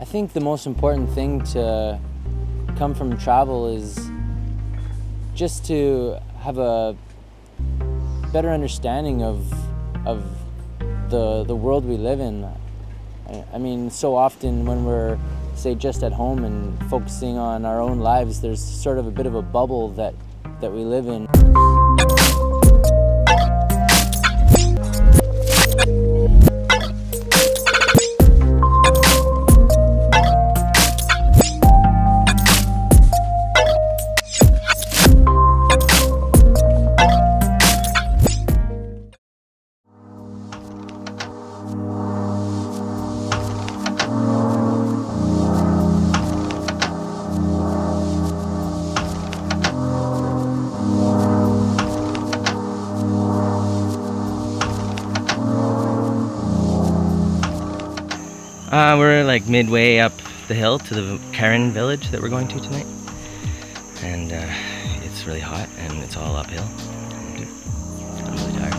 I think the most important thing to come from travel is just to have a better understanding of the world we live in. I mean, so often when we're, say, just at home and focusing on our own lives, there's sort of a bit of a bubble that we live in. We're like midway up the hill to the Karen village that we're going to tonight, and it's really hot and it's all uphill. And I'm really tired.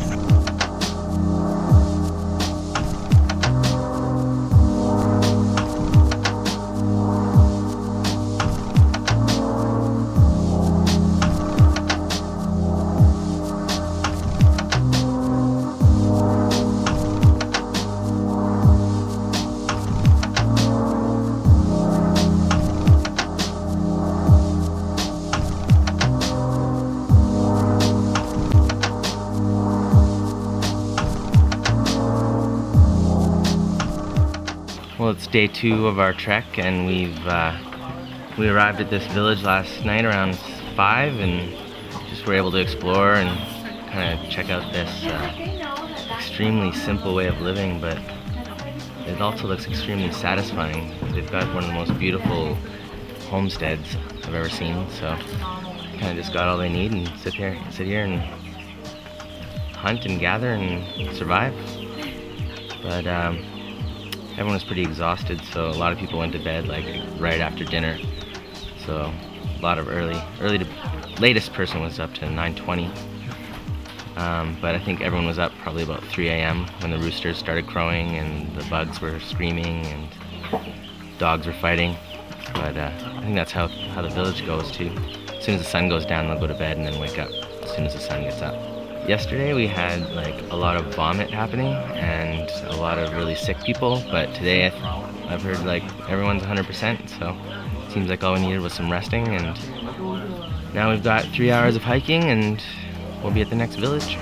Well, it's day 2 of our trek, and we arrived at this village last night around 5, and just were able to explore and kind of check out this extremely simple way of living, but it also looks extremely satisfying. They've got one of the most beautiful homesteads I've ever seen, so kind of just got all they need and sit here and hunt and gather and survive. But everyone was pretty exhausted, so a lot of people went to bed like right after dinner. So a lot of latest person was up to 9:20. But I think everyone was up probably about 3 a.m. when the roosters started crowing and the bugs were screaming and dogs were fighting. But I think that's how the village goes too. As soon as the sun goes down, they'll go to bed and then wake up as soon as the sun gets up. Yesterday we had like a lot of vomit happening and a lot of really sick people, but today I've heard like everyone's 100%, so it seems like all we needed was some resting, and now we've got 3 hours of hiking and we'll be at the next village.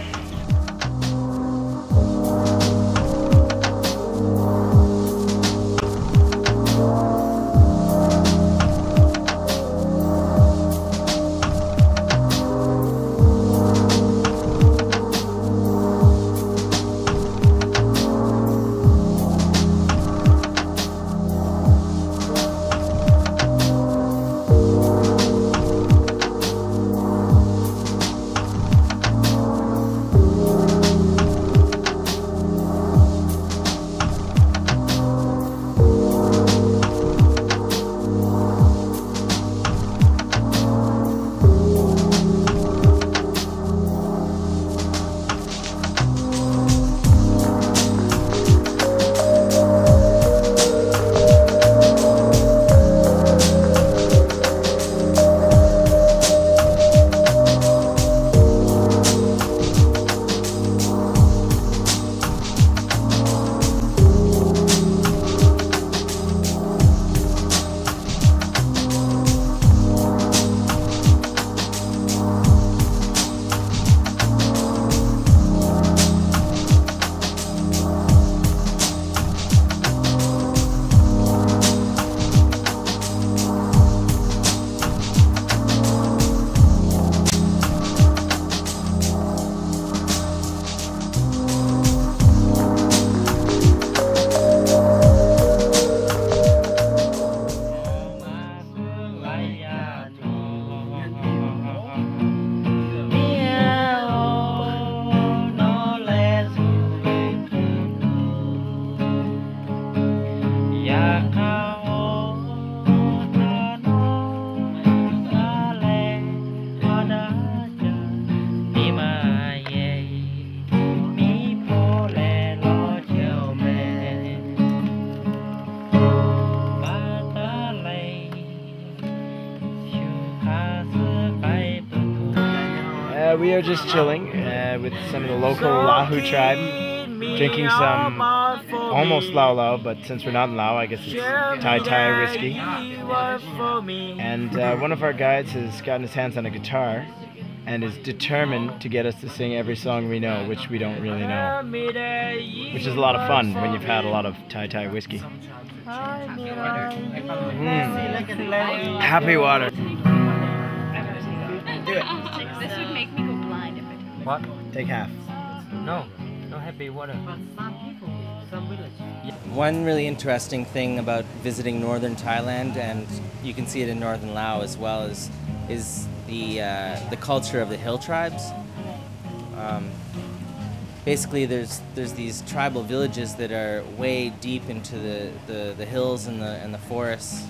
we are just chilling with some of the local Lahu tribe, drinking some almost Lau Lau, but since we're not in Laos, I guess it's Thai Thai whiskey. And one of our guides has gotten his hands on a guitar and is determined to get us to sing every song we know, which we don't really know. Which is a lot of fun when you've had a lot of Thai Thai whiskey. Happy water. Do it. This would make me go blind if I took it. What? Take half. No happy water. One really interesting thing about visiting northern Thailand, and you can see it in northern Laos as well, is the culture of the hill tribes. Basically, there's these tribal villages that are way deep into the hills and the forests,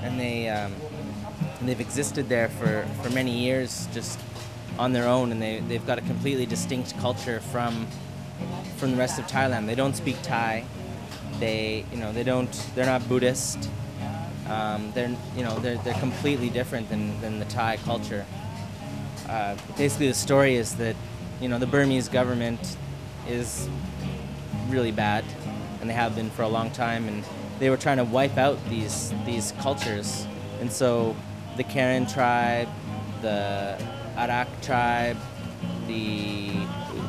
and they've existed there for many years just on their own, and they've got a completely distinct culture from the rest of Thailand. They don't speak Thai. They're not Buddhist. They're completely different than the Thai culture. Basically, the story is that the Burmese government is really bad, and they have been for a long time, and they were trying to wipe out these cultures. And so the Karen tribe, the Arak tribe, the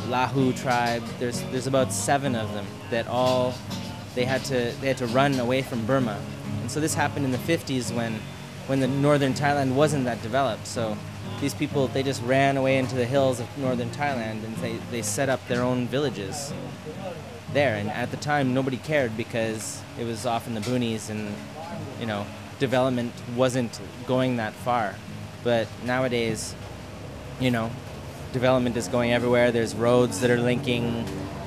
Lahu tribe, there's about 7 of them that all they had to run away from Burma. And so this happened in the 50s when the northern Thailand wasn't that developed. So these people, they just ran away into the hills of northern Thailand, and they set up their own villages there. And at the time, nobody cared because it was off in the boonies, and development wasn't going that far. But nowadays, development is going everywhere. There's roads that are linking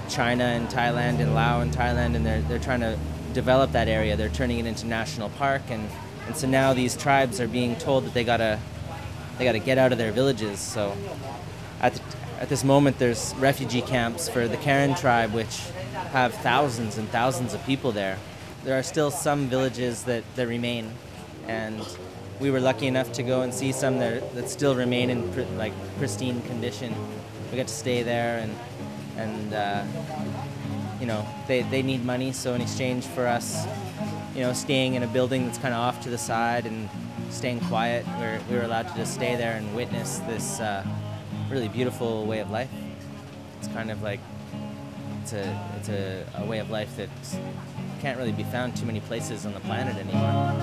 China and Thailand and Laos and Thailand, and they're trying to develop that area. They're turning it into national park, and so now these tribes are being told that they gotta get out of their villages. So at this moment, there's refugee camps for the Karen tribe, which have thousands and thousands of people there. There are still some villages that remain, and we were lucky enough to go and see some that still remain in pristine condition. We got to stay there, and they need money, so in exchange for us, staying in a building that's kind of off to the side and staying quiet, we were allowed to just stay there and witness this really beautiful way of life. It's kind of like it's a way of life that can't really be found too many places on the planet anymore.